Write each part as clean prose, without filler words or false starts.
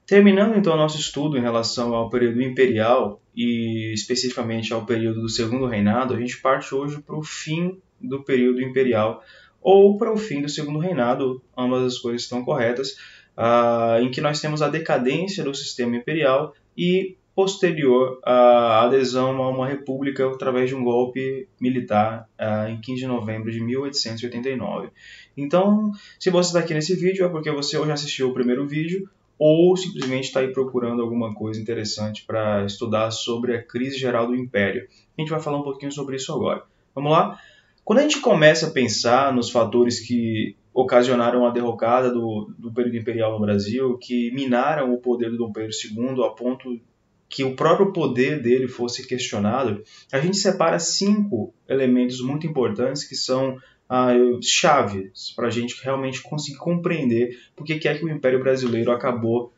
Terminando então o nosso estudo em relação ao período imperial e especificamente ao período do Segundo Reinado, a gente parte hoje para o fim do período imperial ou para o fim do Segundo Reinado, ambas as coisas estão corretas, em que nós temos a decadência do sistema imperial e posterior a adesão a uma república através de um golpe militar em 15 de novembro de 1889. Então, se você está aqui nesse vídeo é porque você ou já assistiu o primeiro vídeo ou simplesmente está aí procurando alguma coisa interessante para estudar sobre a crise geral do Império. A gente vai falar um pouquinho sobre isso agora. Vamos lá? Quando a gente começa a pensar nos fatores que ocasionaram a derrocada do período imperial no Brasil, que minaram o poder do Dom Pedro II a ponto que o próprio poder dele fosse questionado, a gente separa 5 elementos muito importantes que são chaves para a gente realmente conseguir compreender por que é que o Império Brasileiro acabou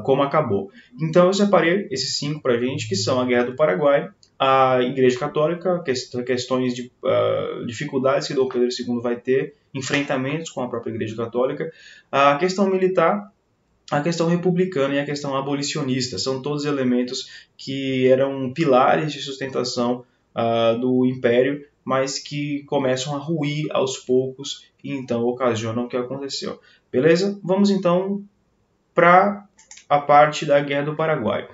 como acabou. Então eu separei esses 5 para a gente, que são a Guerra do Paraguai, a Igreja Católica, questões de dificuldades que Dom Pedro II vai ter, enfrentamentos com a própria Igreja Católica, a questão militar, a questão republicana e a questão abolicionista. São todos elementos que eram pilares de sustentação do Império, mas que começam a ruir aos poucos e então ocasionam o que aconteceu. Beleza? Vamos então para a parte da Guerra do Paraguai.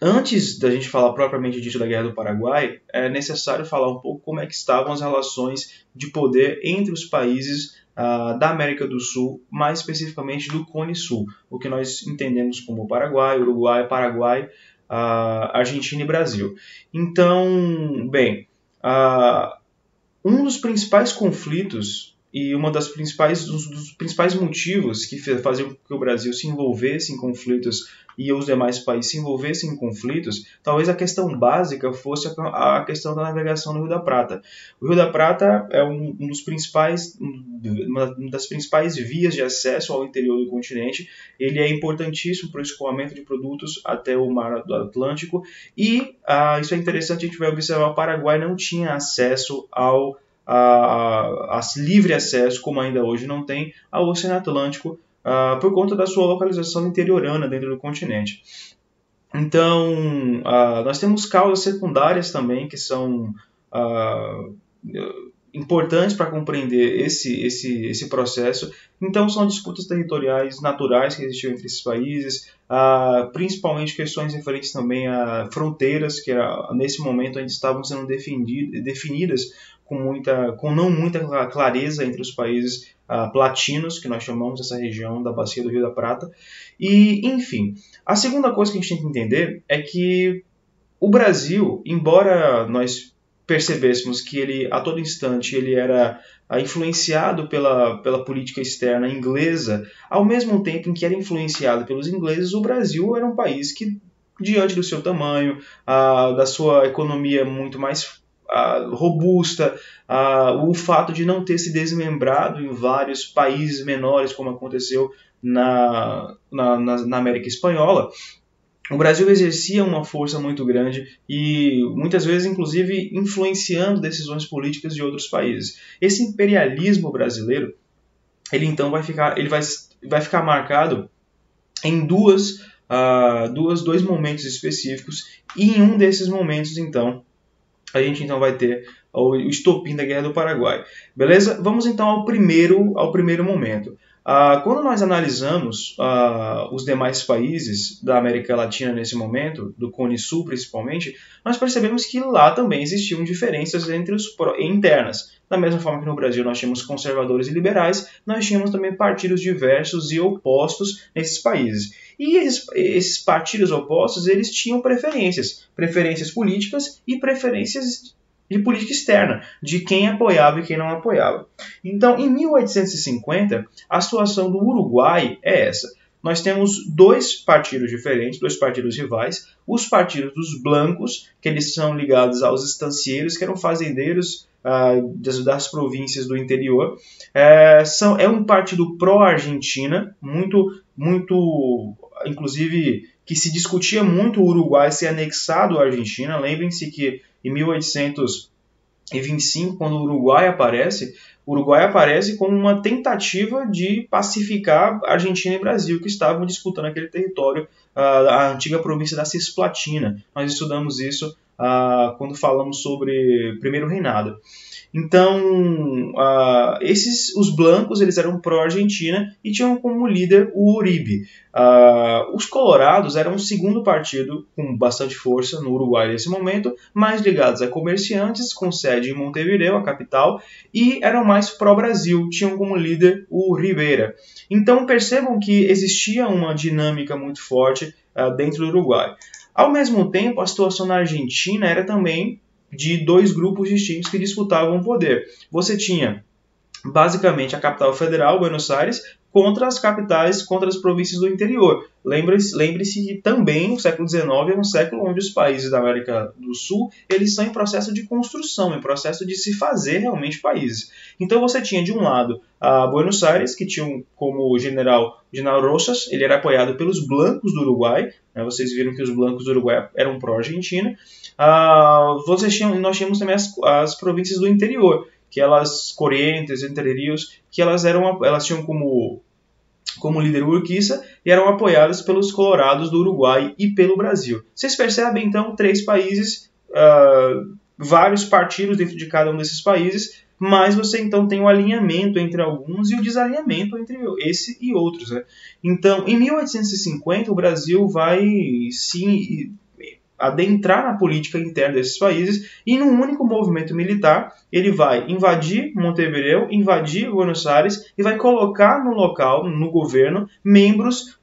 Antes da gente falar propriamente dito da Guerra do Paraguai, é necessário falar um pouco como é que estavam as relações de poder entre os países da América do Sul, mais especificamente do Cone Sul, o que nós entendemos como Paraguai, Uruguai, Paraguai, Argentina e Brasil. Então, bem, um dos principais conflitos e dos principais motivos que faziam com que o Brasil se envolvesse em conflitos e os demais países se envolvessem em conflitos, talvez a questão básica fosse a questão da navegação no Rio da Prata. O Rio da Prata é uma das principais vias de acesso ao interior do continente. Ele é importantíssimo para o escoamento de produtos até o mar do Atlântico e isso é interessante, a gente vai observar, o Paraguai não tinha acesso ao livre acesso, como ainda hoje não tem, ao Oceano Atlântico, por conta da sua localização interiorana dentro do continente. Então, nós temos causas secundárias também que são importantes para compreender esse processo. Então, são disputas territoriais naturais que existiam entre esses países, principalmente questões referentes também a fronteiras, que nesse momento ainda estavam sendo definidas com não muita clareza entre os países platinos, que nós chamamos essa região da bacia do Rio da Prata. E, enfim, a segunda coisa que a gente tem que entender é que o Brasil, embora nós percebêssemos que ele, a todo instante, ele era influenciado pela política externa inglesa, ao mesmo tempo em que era influenciado pelos ingleses, o Brasil era um país que, diante do seu tamanho, da sua economia muito mais robusta, o fato de não ter se desmembrado em vários países menores, como aconteceu na América Espanhola, o Brasil exercia uma força muito grande e muitas vezes, inclusive, influenciando decisões políticas de outros países. Esse imperialismo brasileiro, ele então vai ficar marcado em dois momentos específicos, e em um desses momentos, então, a gente então vai ter o estopim da Guerra do Paraguai. Beleza? Vamos então ao primeiro momento. Quando nós analisamos os demais países da América Latina nesse momento, do Cone Sul principalmente, nós percebemos que lá também existiam diferenças internas. Da mesma forma que no Brasil nós tínhamos conservadores e liberais, nós tínhamos também partidos diversos e opostos nesses países. E esses partidos opostos, eles tinham preferências políticas e preferências de política externa, de quem apoiava e quem não apoiava. Então, em 1850, a situação do Uruguai é essa. Nós temos dois partidos diferentes, dois partidos rivais, os partidos dos blancos, que eles são ligados aos estancieiros, que eram fazendeiros das províncias do interior. É um partido pró-Argentina, muito, inclusive, que se discutia muito o Uruguai ser anexado à Argentina. Lembrem-se que em 1825, quando o Uruguai aparece, O Uruguai aparece como uma tentativa de pacificar Argentina e Brasil, que estavam disputando aquele território, a antiga província da Cisplatina. Nós estudamos isso quando falamos sobre Primeiro Reinado. Então, os blancos eles eram pró-Argentina e tinham como líder o Uribe. Os colorados eram o segundo partido com bastante força no Uruguai nesse momento, mais ligados a comerciantes, com sede em Montevideo, a capital, e eram mais pró-Brasil, tinham como líder o Rivera. Então percebam que existia uma dinâmica muito forte dentro do Uruguai. Ao mesmo tempo, a situação na Argentina era também de dois grupos distintos que disputavam o poder. Você tinha, basicamente, a capital federal, Buenos Aires, contra as capitais, contra as províncias do interior. Lembre-se que também o século XIX é um século onde os países da América do Sul eles estão em processo de construção, em processo de se fazer realmente países. Então você tinha, de um lado, a Buenos Aires, que tinha como general Rosas, ele era apoiado pelos blancos do Uruguai, né? Vocês viram que os blancos do Uruguai eram pró-Argentina. Nós tínhamos também as províncias do interior, que elas, Corrientes, Entre Rios, que elas tinham como líder o Urquiza e eram apoiadas pelos colorados do Uruguai e pelo Brasil. Vocês percebem, então, 3 países, vários partidos dentro de cada um desses países, mas você então tem o alinhamento entre alguns e o desalinhamento entre esse e outros, né? Então, em 1850, o Brasil vai se adentrar na política interna desses países e num único movimento militar ele vai invadir Montevideo, invadir Buenos Aires e vai colocar no local, no governo, membros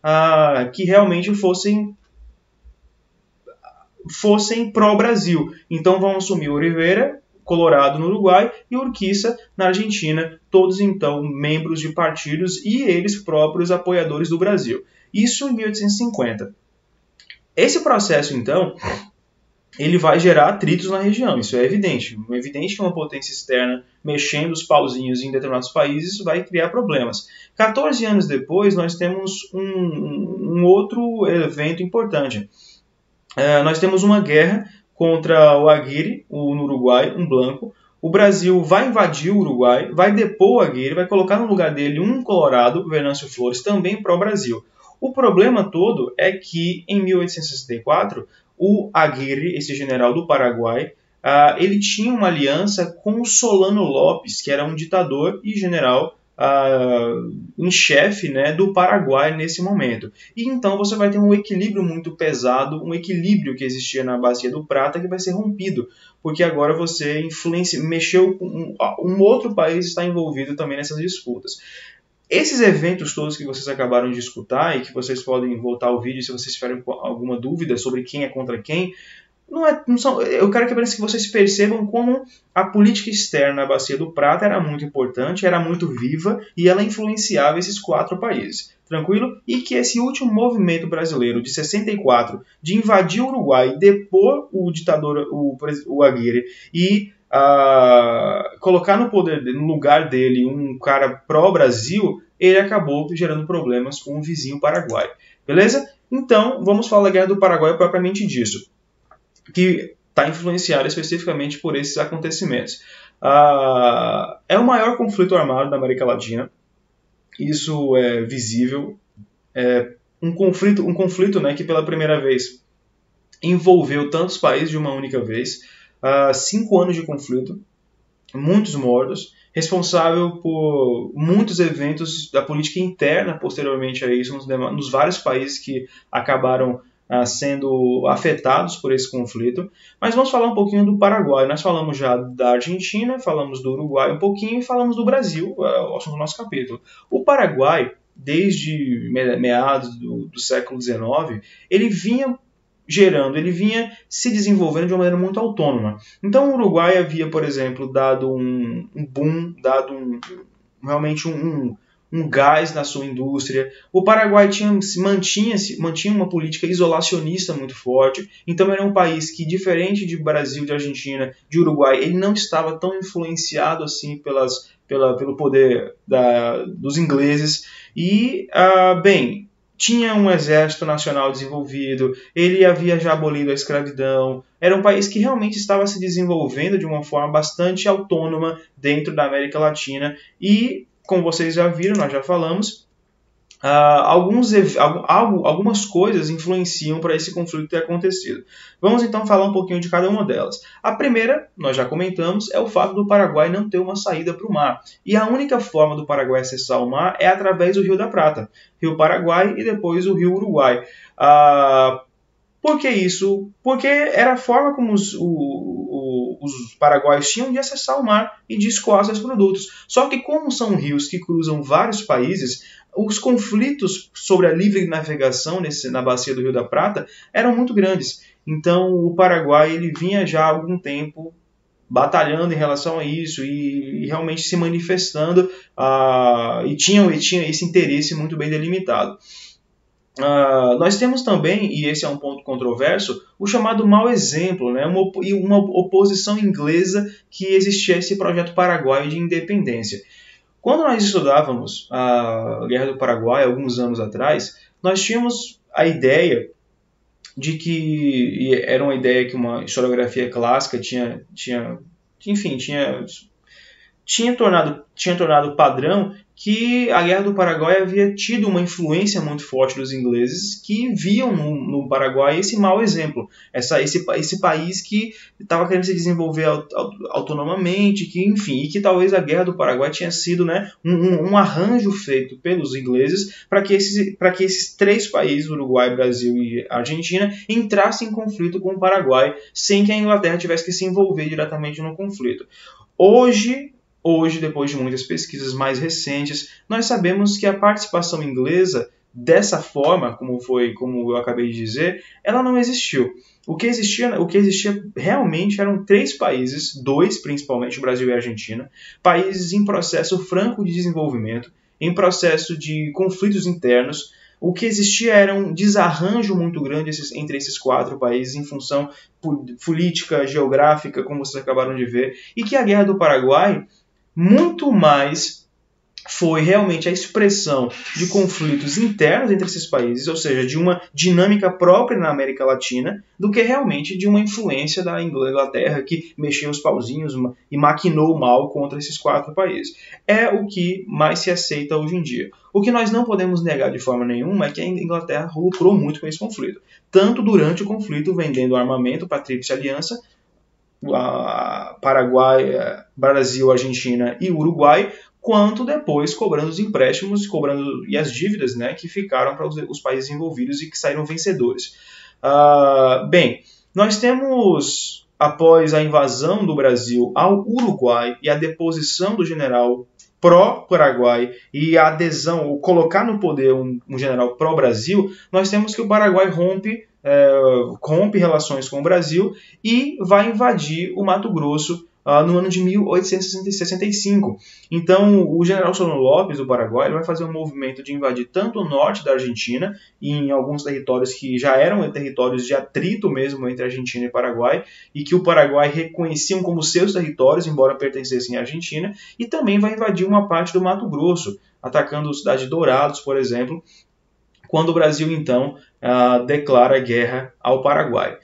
que realmente fossem pró-Brasil. Então vão assumir o Rivera, Colorado no Uruguai e Urquiza na Argentina, todos então membros de partidos e eles próprios apoiadores do Brasil. Isso em 1850. Esse processo, então, ele vai gerar atritos na região, isso é evidente. É evidente que uma potência externa mexendo os pauzinhos em determinados países vai criar problemas. 14 anos depois, nós temos um outro evento importante. Nós temos uma guerra contra o Aguirre, no Uruguai, um branco. O Brasil vai invadir o Uruguai, vai depor o Aguirre, vai colocar no lugar dele um colorado, Venâncio Flores, também pró-Brasil. O problema todo é que, em 1864, o Aguirre, esse general do Paraguai, ele tinha uma aliança com o Solano Lopes, que era um ditador e general em chefe, né, do Paraguai nesse momento. E então você vai ter um equilíbrio muito pesado, um equilíbrio que existia na Bacia do Prata que vai ser rompido, porque agora você mexeu com um outro país está envolvido também nessas disputas. Esses eventos todos que vocês acabaram de escutar e que vocês podem voltar ao vídeo se vocês tiverem alguma dúvida sobre quem é contra quem, eu quero que vocês percebam como a política externa na Bacia do Prata era muito importante, era muito viva e ela influenciava esses 4 países. Tranquilo? E que esse último movimento brasileiro de 64 de invadir o Uruguai, depor o ditador, o Aguirre e colocar no lugar dele um cara pró-Brasil, ele acabou gerando problemas com o vizinho Paraguai. Beleza? Então, vamos falar da Guerra do Paraguai propriamente disso, que está influenciada especificamente por esses acontecimentos. É o maior conflito armado da América Latina, isso é visível. Um conflito, né, que pela primeira vez envolveu tantos países de uma única vez. 5 anos de conflito, muitos mortos, responsável por muitos eventos da política interna posteriormente a isso, nos vários países que acabaram sendo afetados por esse conflito. Mas vamos falar um pouquinho do Paraguai. Nós falamos já da Argentina, falamos do Uruguai um pouquinho e falamos do Brasil, no nosso capítulo. O Paraguai, desde meados do século XIX, ele vinha se desenvolvendo de uma maneira muito autônoma. Então o Uruguai havia, por exemplo, dado um boom, realmente um gás na sua indústria. O Paraguai mantinha uma política isolacionista muito forte, então era um país que, diferente de Brasil, de Argentina, de Uruguai, ele não estava tão influenciado assim pelo poder dos ingleses. E, tinha um exército nacional desenvolvido, ele havia já abolido a escravidão, era um país que realmente estava se desenvolvendo de uma forma bastante autônoma dentro da América Latina e, como vocês já viram, nós já falamos, algumas coisas influenciam para esse conflito ter acontecido. Vamos então falar um pouquinho de cada uma delas. A primeira, nós já comentamos, é o fato do Paraguai não ter uma saída para o mar. E a única forma do Paraguai acessar o mar é através do Rio da Prata, Rio Paraguai e depois o Rio Uruguai. Por que isso? Porque era a forma como os paraguaios tinham de acessar o mar e de escoar seus produtos. Só que como são rios que cruzam vários países, os conflitos sobre a livre navegação na bacia do Rio da Prata eram muito grandes. Então o Paraguai ele vinha já há algum tempo batalhando em relação a isso e realmente se manifestando e tinha esse interesse muito bem delimitado. Nós temos também, e esse é um ponto controverso, o chamado mau exemplo, né? uma oposição inglesa que existia a esse projeto paraguaio de independência. Quando nós estudávamos a Guerra do Paraguai, alguns anos atrás, nós tínhamos a ideia de que, e era uma ideia que uma historiografia clássica tinha tornado padrão, que a Guerra do Paraguai havia tido uma influência muito forte dos ingleses que viam no Paraguai esse mau exemplo, esse país que estava querendo se desenvolver autonomamente, e que talvez a Guerra do Paraguai tinha sido, né, um arranjo feito pelos ingleses para que esses três países, Uruguai, Brasil e Argentina, entrassem em conflito com o Paraguai sem que a Inglaterra tivesse que se envolver diretamente no conflito. Hoje, depois de muitas pesquisas mais recentes, nós sabemos que a participação inglesa, dessa forma, como eu acabei de dizer, ela não existiu. O que existia realmente eram três países, dois principalmente, o Brasil e a Argentina, países em processo franco de desenvolvimento, em processo de conflitos internos. O que existia era um desarranjo muito grande entre esses quatro países em função política, geográfica, como vocês acabaram de ver, e que a Guerra do Paraguai muito mais foi realmente a expressão de conflitos internos entre esses países, ou seja, de uma dinâmica própria na América Latina, do que realmente de uma influência da Inglaterra que mexeu os pauzinhos e maquinou o mal contra esses quatro países. É o que mais se aceita hoje em dia. O que nós não podemos negar de forma nenhuma é que a Inglaterra lucrou muito com esse conflito, tanto durante o conflito vendendo armamento para a Tríplice Aliança, Paraguai, Brasil, Argentina e Uruguai, quanto depois cobrando os empréstimos e as dívidas, né, que ficaram para os países envolvidos e que saíram vencedores. Bem, nós temos, após a invasão do Brasil ao Uruguai e a deposição do general pró-Paraguai e a adesão, ou colocar no poder um general pró-Brasil, nós temos que o Paraguai rompe relações com o Brasil e vai invadir o Mato Grosso no ano de 1865. Então, o general Solano Lopes, do Paraguai, vai fazer um movimento de invadir tanto o norte da Argentina, e em alguns territórios que já eram territórios de atrito mesmo entre Argentina e Paraguai, e que o Paraguai reconheciam como seus territórios, embora pertencessem à Argentina, e também vai invadir uma parte do Mato Grosso, atacando a cidade de Dourados, por exemplo, quando o Brasil, então, declara guerra ao Paraguai.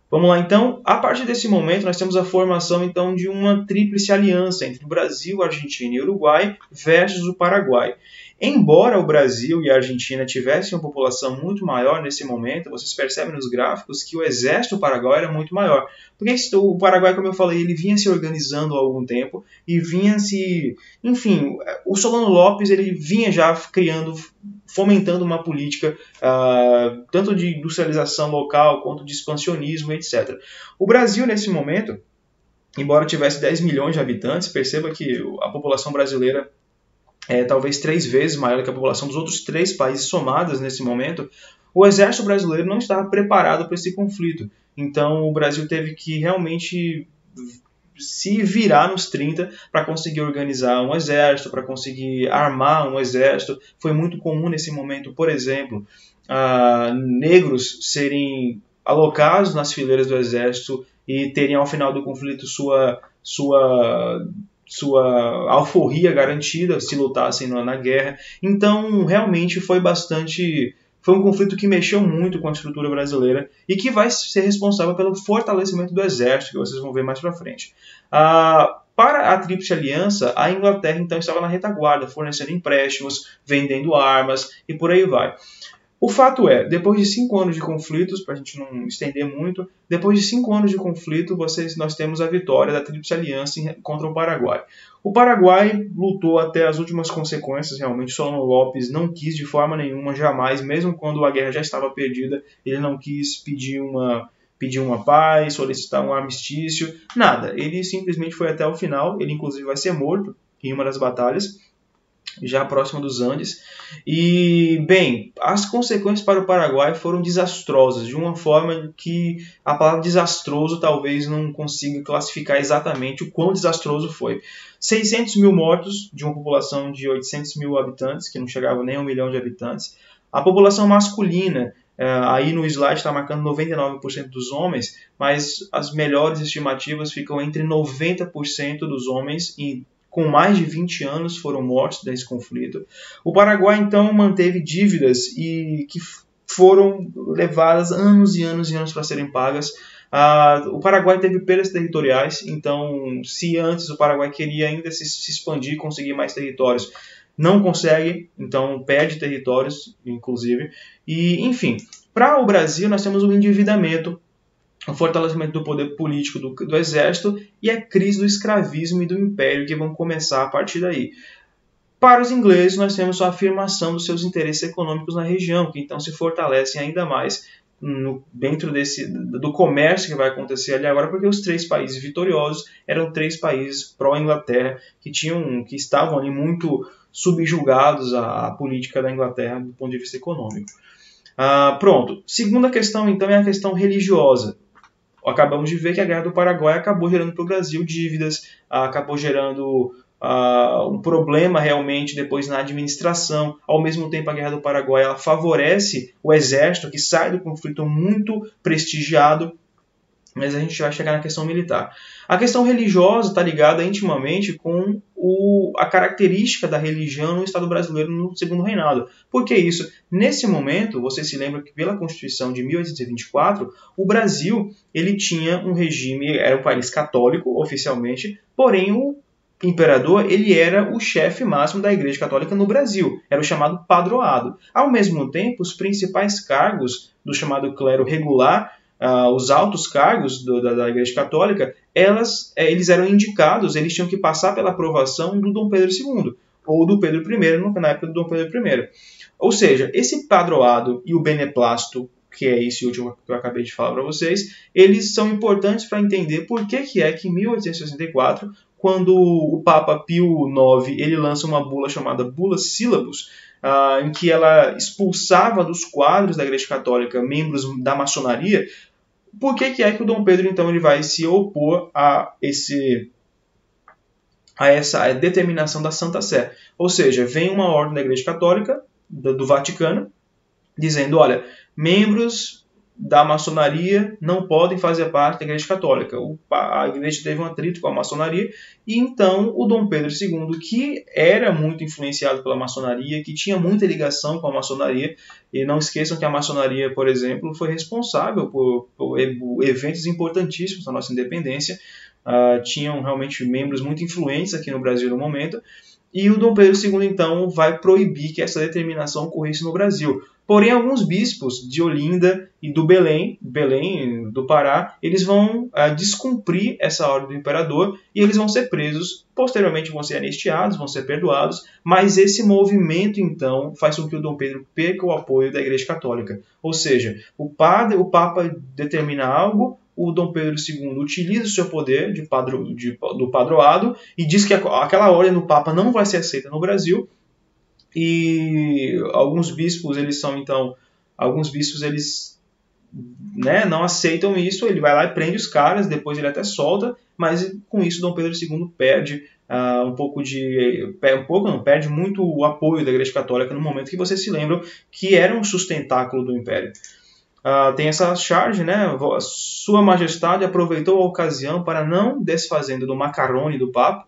Vamos lá, então. A partir desse momento, nós temos a formação, então, de uma tríplice aliança entre o Brasil, Argentina e Uruguai versus o Paraguai. Embora o Brasil e a Argentina tivessem uma população muito maior nesse momento, vocês percebem nos gráficos que o exército paraguaio era muito maior. Porque o Paraguai, como eu falei, ele vinha se organizando há algum tempo e vinha se... Enfim, o Solano Lopes ele vinha já fomentando uma política tanto de industrialização local quanto de expansionismo, etc. O Brasil, nesse momento, embora tivesse 10 milhões de habitantes, perceba que a população brasileira é talvez 3 vezes maior que a população dos outros 3 países somadas nesse momento. O exército brasileiro não estava preparado para esse conflito. Então o Brasil teve que realmente se virar nos 30 para conseguir organizar um exército, para conseguir armar um exército. Foi muito comum nesse momento, por exemplo, negros serem alocados nas fileiras do exército e terem ao final do conflito sua alforria garantida se lutassem na guerra. Então realmente foi bastante foi um conflito que mexeu muito com a estrutura brasileira e que vai ser responsável pelo fortalecimento do exército, que vocês vão ver mais para frente. Para a Tríplice Aliança, a Inglaterra então estava na retaguarda, fornecendo empréstimos, vendendo armas e por aí vai. O fato é, depois de 5 anos de conflitos, para a gente não estender muito, depois de 5 anos de conflito, nós temos a vitória da Tríplice Aliança contra o Paraguai. O Paraguai lutou até as últimas consequências, realmente. Solano Lopes não quis de forma nenhuma, jamais, mesmo quando a guerra já estava perdida, ele não quis pedir uma paz, solicitar um armistício, nada. Ele simplesmente foi até o final, ele inclusive vai ser morto em uma das batalhas, já próximo dos Andes. E, bem, as consequências para o Paraguai foram desastrosas, de uma forma que a palavra desastroso talvez não consiga classificar exatamente o quão desastroso foi. 600 mil mortos de uma população de 800 mil habitantes, que não chegava nem a 1 milhão de habitantes. A população masculina, aí no slide está marcando 99% dos homens, mas as melhores estimativas ficam entre 90% dos homens com mais de 20 anos foram mortos nesse conflito. O Paraguai, então, manteve dívidas e que foram levadas anos e anos e anos para serem pagas. O Paraguai teve perdas territoriais, então, se antes o Paraguai queria ainda se expandir, conseguir mais territórios, não consegue, então perde territórios, inclusive. E, enfim, para o Brasil, nós temos o endividamento, o fortalecimento do poder político do exército e a crise do escravismo e do império que vão começar a partir daí. Para os ingleses, nós temos a afirmação dos seus interesses econômicos na região, que então se fortalecem ainda mais dentro do comércio que vai acontecer ali agora, porque os 3 países vitoriosos eram 3 países pró-Inglaterra, que estavam ali muito subjugados à política da Inglaterra do ponto de vista econômico. Pronto. Segunda questão, então, é a questão religiosa. Acabamos de ver que a Guerra do Paraguai acabou gerando para o Brasil dívidas, acabou gerando um problema realmente depois na administração. Ao mesmo tempo, a Guerra do Paraguai ela favorece o exército, que sai do conflito muito prestigiado, mas a gente vai chegar na questão militar. A questão religiosa está ligada intimamente com a característica da religião no Estado brasileiro no Segundo Reinado. Por que isso? Nesse momento, você se lembra que pela Constituição de 1824, o Brasil ele tinha um regime, era um país católico oficialmente, porém o imperador ele era o chefe máximo da Igreja Católica no Brasil, era o chamado padroado. Ao mesmo tempo, os principais cargos do chamado clero regular, os altos cargos da Igreja Católica, eles eram indicados, eles tinham que passar pela aprovação do Dom Pedro II, ou do Pedro I, na época do Dom Pedro I. Ou seja, esse padroado e o beneplácito, que é esse último que eu acabei de falar para vocês, eles são importantes para entender por que é que em 1864, quando o Papa Pio IX ele lança uma bula chamada Bula Syllabus, em que ela expulsava dos quadros da Igreja Católica membros da maçonaria, por que é que o Dom Pedro então ele vai se opor a essa determinação da Santa Sé? Ou seja, vem uma ordem da Igreja Católica, do Vaticano, dizendo, olha, membros da maçonaria não podem fazer parte da Igreja Católica. A Igreja teve um atrito com a maçonaria e então o Dom Pedro II, que era muito influenciado pela maçonaria, que tinha muita ligação com a maçonaria, e não esqueçam que a maçonaria, por exemplo, foi responsável por eventos importantíssimos na nossa independência, tinham realmente membros muito influentes aqui no Brasil no momento, e o Dom Pedro II então vai proibir que essa determinação ocorresse no Brasil. Porém, alguns bispos de Olinda e do Belém do Pará, eles vão descumprir essa ordem do imperador e eles vão ser presos. Posteriormente vão ser anistiados, vão ser perdoados, mas esse movimento, então, faz com que o Dom Pedro perca o apoio da Igreja Católica. Ou seja, o Papa determina algo, o Dom Pedro II utiliza o seu poder do padroado e diz que aquela ordem do Papa não vai ser aceita no Brasil. E alguns bispos não aceitam isso, ele vai lá e prende os caras, depois ele até solta, mas com isso Dom Pedro II perde perde muito o apoio da Igreja Católica no momento que vocês se lembram que era um sustentáculo do Império. Tem essa charge, né? Sua Majestade aproveitou a ocasião para não desfazendo do macarrone do Papa,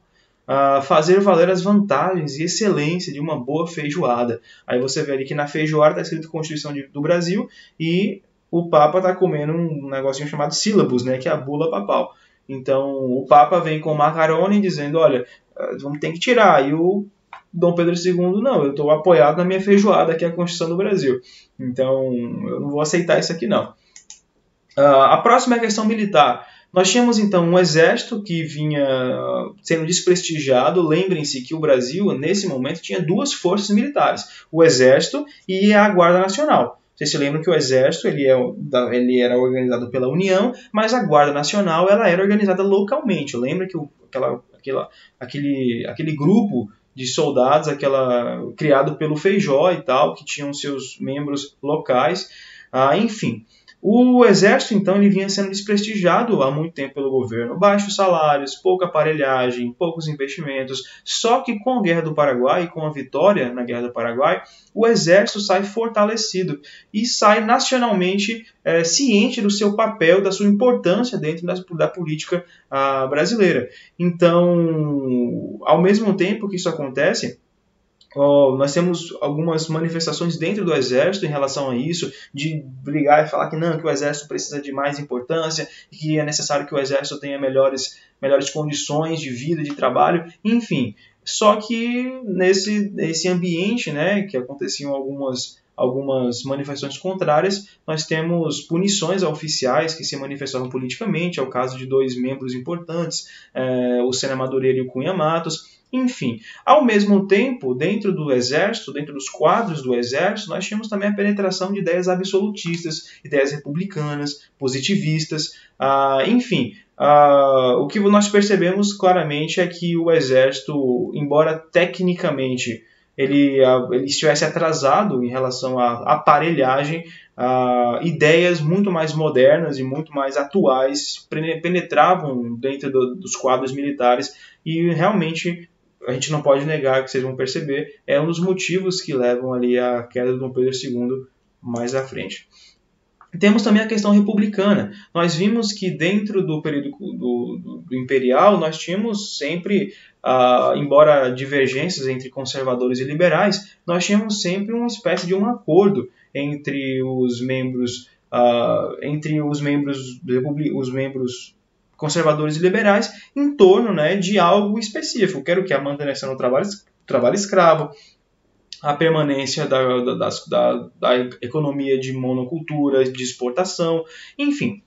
fazer valer as vantagens e excelência de uma boa feijoada. Aí você vê ali que na feijoada está escrito Constituição do Brasil e o Papa está comendo um negocinho chamado sílabus, né, que é a bula papal. Então o Papa vem com o macarone dizendo, olha, vamos ter que tirar. E o Dom Pedro II, não, eu estou apoiado na minha feijoada, que é a Constituição do Brasil. Então eu não vou aceitar isso aqui não. A próxima é a questão militar. Nós tínhamos então um exército que vinha sendo desprestigiado. Lembrem-se que o Brasil, nesse momento, tinha duas forças militares, o exército e a Guarda Nacional. Vocês se lembram que o exército ele era organizado pela União, mas a Guarda Nacional ela era organizada localmente. Lembra que aquele grupo de soldados, criado pelo Feijó e tal, que tinham seus membros locais, enfim. O exército, então, ele vinha sendo desprestigiado há muito tempo pelo governo. Baixos salários, pouca aparelhagem, poucos investimentos. Só que com a Guerra do Paraguai e com a vitória na Guerra do Paraguai, o exército sai fortalecido e sai nacionalmente ciente do seu papel, da sua importância dentro da política brasileira. Então, ao mesmo tempo que isso acontece, nós temos algumas manifestações dentro do Exército em relação a isso, de brigar e falar que não, que o Exército precisa de mais importância, que é necessário que o Exército tenha melhores condições de vida, de trabalho, enfim. Só que nesse ambiente, né, que aconteciam algumas manifestações contrárias, nós temos punições a oficiais que se manifestavam politicamente, é o caso de dois membros importantes, o Sena Madureira e o Cunha Matos. Enfim, ao mesmo tempo, dentro do Exército, dentro dos quadros do Exército, nós tínhamos também a penetração de ideias absolutistas, ideias republicanas, positivistas, enfim. O que nós percebemos claramente é que o Exército, embora tecnicamente ele estivesse atrasado em relação à aparelhagem, ideias muito mais modernas e muito mais atuais penetravam dentro dos quadros militares e realmente a gente não pode negar, que vocês vão perceber, é um dos motivos que levam ali à queda do Dom Pedro II mais à frente. Temos também a questão republicana. Nós vimos que dentro do período do imperial nós tínhamos sempre, embora divergências entre conservadores e liberais, nós tínhamos sempre uma espécie de um acordo entre os membros conservadores e liberais em torno, né, de algo específico. Quero que a manutenção do trabalho escravo, a permanência da economia de monocultura, de exportação, enfim.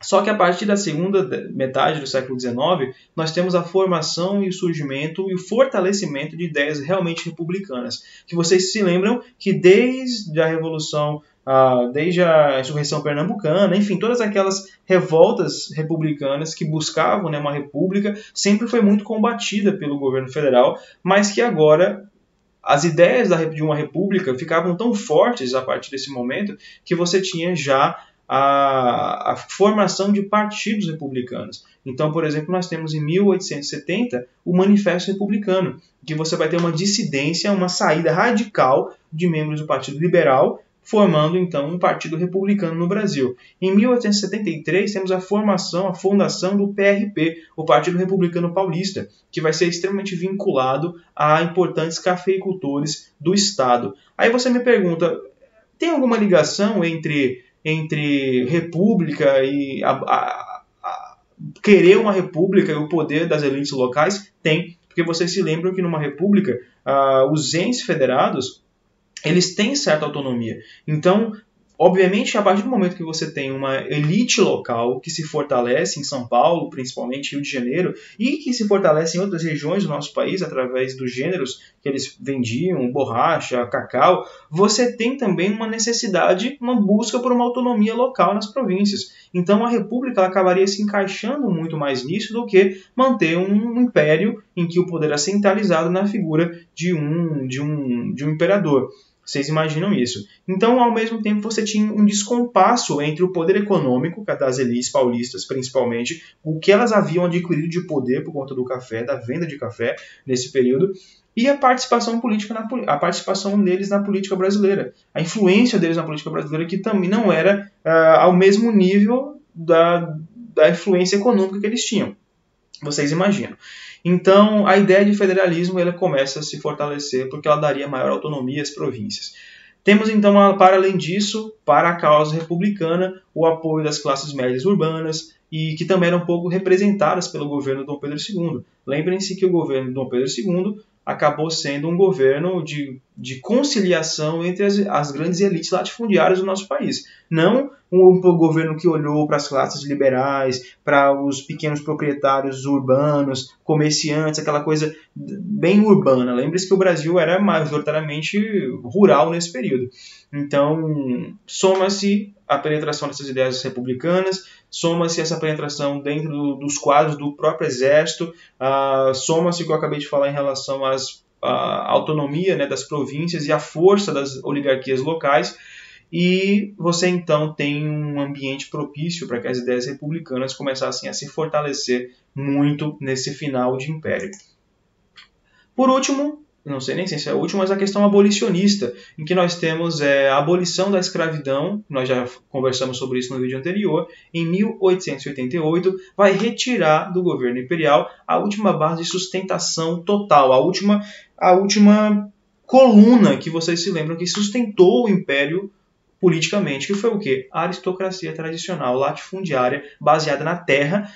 Só que a partir da segunda metade do século XIX, nós temos a formação e o surgimento e o fortalecimento de ideias realmente republicanas. Que vocês se lembram que desde a Revolução, desde a insurreição pernambucana, enfim, todas aquelas revoltas republicanas que buscavam, né, uma república, sempre foi muito combatida pelo governo federal, mas que agora as ideias de uma república ficavam tão fortes a partir desse momento que você tinha já a formação de partidos republicanos. Então, por exemplo, nós temos em 1870 o Manifesto Republicano, que você vai ter uma dissidência, uma saída radical de membros do Partido Liberal, formando então um partido republicano no Brasil. Em 1873 temos a fundação do PRP, o Partido Republicano Paulista, que vai ser extremamente vinculado a importantes cafeicultores do estado. Aí você me pergunta, tem alguma ligação entre república e querer uma república e o poder das elites locais? Tem, porque vocês se lembram que numa república os entes federados eles têm certa autonomia. Então, obviamente, a partir do momento que você tem uma elite local que se fortalece em São Paulo, principalmente Rio de Janeiro, e que se fortalece em outras regiões do nosso país através dos gêneros que eles vendiam, borracha, cacau, você tem também uma necessidade, uma busca por uma autonomia local nas províncias. Então a república ela acabaria se encaixando muito mais nisso do que manter um império em que o poder é centralizado na figura de um imperador. Vocês imaginam isso. Então, ao mesmo tempo, você tinha um descompasso entre o poder econômico das elites paulistas, principalmente, o que elas haviam adquirido de poder por conta do café, da venda de café nesse período, e a participação política, a participação deles na política brasileira, a influência deles na política brasileira, que também não era ao mesmo nível da influência econômica que eles tinham. Vocês imaginam. Então, a ideia de federalismo ela começa a se fortalecer porque ela daria maior autonomia às províncias. Temos então, para além disso, para a causa republicana, o apoio das classes médias urbanas e que também eram um pouco representadas pelo governo Dom Pedro II. Lembrem-se que o governo Dom Pedro II acabou sendo um governo de conciliação entre as grandes elites latifundiárias do nosso país. Não um governo que olhou para as classes liberais, para os pequenos proprietários urbanos, comerciantes, aquela coisa bem urbana. Lembre-se que o Brasil era majoritariamente rural nesse período. Então, soma-se a penetração dessas ideias republicanas, soma-se essa penetração dentro dos quadros do próprio exército, soma-se o que eu acabei de falar em relação à autonomia, né, das províncias e à força das oligarquias locais, e você então tem um ambiente propício para que as ideias republicanas começassem a se fortalecer muito nesse final de império. Por último, não sei nem se é o último, mas a questão abolicionista, em que nós temos a abolição da escravidão, nós já conversamos sobre isso no vídeo anterior, em 1888, vai retirar do governo imperial a última base de sustentação total, a última coluna que vocês se lembram que sustentou o império politicamente, que foi o quê? A aristocracia tradicional latifundiária, baseada na terra,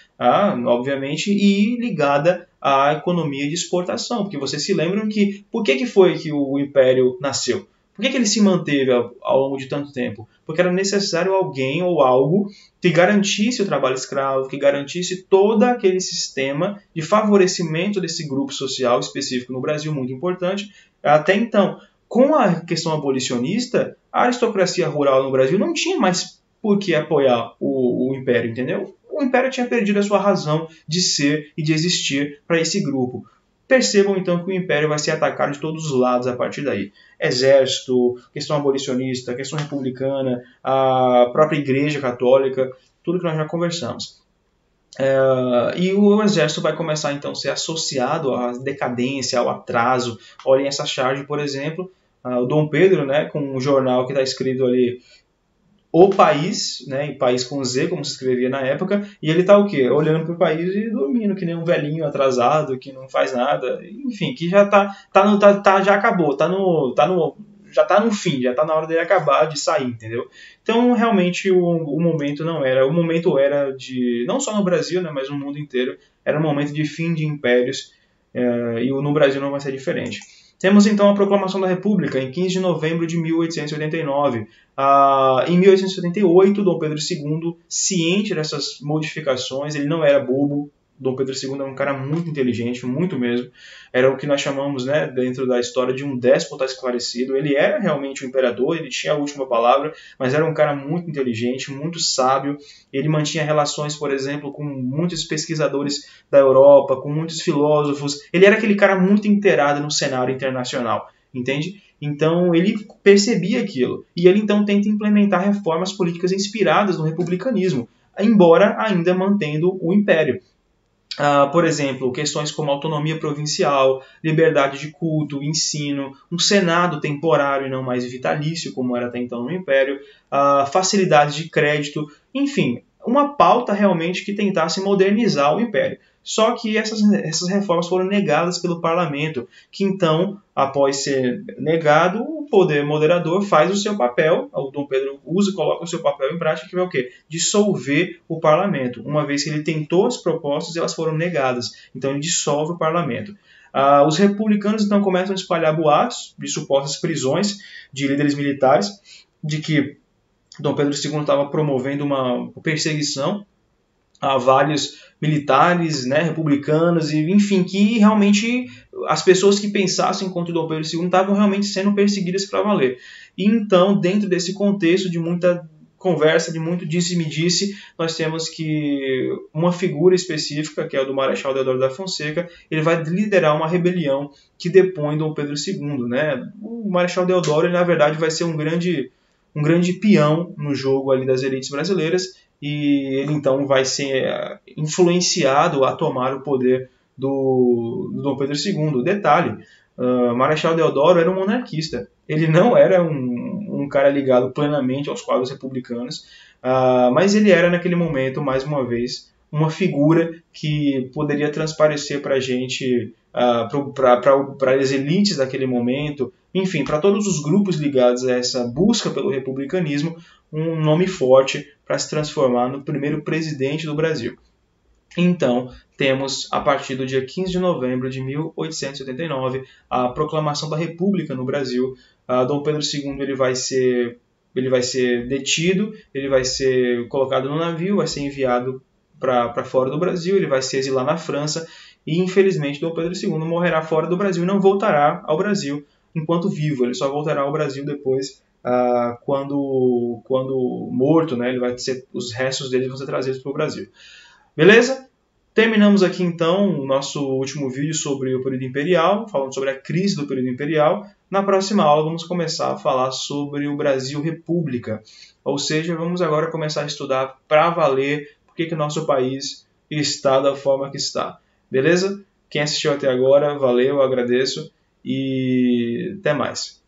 obviamente, e ligada à economia de exportação. Porque vocês se lembram que... Por que foi que o Império nasceu? Por que ele se manteve ao longo de tanto tempo? Porque era necessário alguém ou algo que garantisse o trabalho escravo, que garantisse todo aquele sistema de favorecimento desse grupo social específico no Brasil, muito importante, até então. Com a questão abolicionista, a aristocracia rural no Brasil não tinha mais por que apoiar o Império, entendeu? O Império tinha perdido a sua razão de ser e de existir para esse grupo. Percebam então que o Império vai ser atacado de todos os lados a partir daí. Exército, questão abolicionista, questão republicana, a própria Igreja Católica, tudo que nós já conversamos. E o exército vai começar então a ser associado à decadência, ao atraso. Olhem essa charge, por exemplo, o Dom Pedro, né, com um jornal que está escrito ali O País, né, em país com Z, como se escrevia na época, e ele está o quê? Olhando para o país e dormindo, que nem um velhinho atrasado, que não faz nada, enfim, que já já acabou, já está no fim, já está na hora dele acabar de sair, entendeu? Então, realmente, o momento não era... O momento era de... Não só no Brasil, né, mas no mundo inteiro. Era um momento de fim de impérios. E no Brasil não vai ser diferente. Temos, então, a Proclamação da República, em 15 de novembro de 1889. Em 1878, Dom Pedro II, ciente dessas modificações, ele não era bobo. Dom Pedro II era um cara muito inteligente, muito mesmo. Era o que nós chamamos, né, dentro da história, de um déspota esclarecido. Ele era realmente o imperador, ele tinha a última palavra, mas era um cara muito inteligente, muito sábio. Ele mantinha relações, por exemplo, com muitos pesquisadores da Europa, com muitos filósofos. Ele era aquele cara muito inteirado no cenário internacional, entende? Então ele percebia aquilo. E ele então tenta implementar reformas políticas inspiradas no republicanismo, embora ainda mantendo o império. Por exemplo, questões como autonomia provincial, liberdade de culto, ensino, um senado temporário e não mais vitalício, como era até então no Império, facilidades de crédito, enfim, uma pauta realmente que tentasse modernizar o Império. Só que essas reformas foram negadas pelo parlamento, que então, após ser negado, o poder moderador faz o seu papel, o Dom Pedro coloca o seu papel em prática, que é o quê? Dissolver o parlamento. Uma vez que ele tentou as propostas, elas foram negadas. Então ele dissolve o parlamento. Os republicanos então começam a espalhar boatos de supostas prisões de líderes militares, de que Dom Pedro II estava promovendo uma perseguição a vários militares, né, republicanos, e enfim, que realmente as pessoas que pensassem contra o Dom Pedro II estavam realmente sendo perseguidas para valer. E então, dentro desse contexto de muita conversa, de muito disse-me-disse, nós temos que uma figura específica, que é o do Marechal Deodoro da Fonseca, ele vai liderar uma rebelião que depõe Dom Pedro II. Né? O Marechal Deodoro, ele, na verdade, vai ser um grande peão no jogo ali das elites brasileiras, e ele então vai ser influenciado a tomar o poder do Dom Pedro II. Detalhe, Marechal Deodoro era um monarquista, ele não era um cara ligado plenamente aos quadros republicanos, mas ele era naquele momento, mais uma vez, uma figura que poderia transparecer para a gente, para as elites daquele momento, enfim, para todos os grupos ligados a essa busca pelo republicanismo, um nome forte para se transformar no primeiro presidente do Brasil. Então, temos, a partir do dia 15 de novembro de 1889, a proclamação da República no Brasil. Dom Pedro II ele vai ser detido, ele vai ser colocado no navio, vai ser enviado para fora do Brasil, ele vai se exilar na França e, infelizmente, Dom Pedro II morrerá fora do Brasil e não voltará ao Brasil enquanto vivo. Ele só voltará ao Brasil depois, quando morto, né? Os restos dele vão ser trazidos para o Brasil. Beleza? Terminamos aqui então o nosso último vídeo sobre o período imperial, falando sobre a crise do período imperial. Na próxima aula vamos começar a falar sobre o Brasil República, ou seja, vamos agora começar a estudar para valer por que o nosso país está da forma que está. Beleza? Quem assistiu até agora, valeu, agradeço e até mais.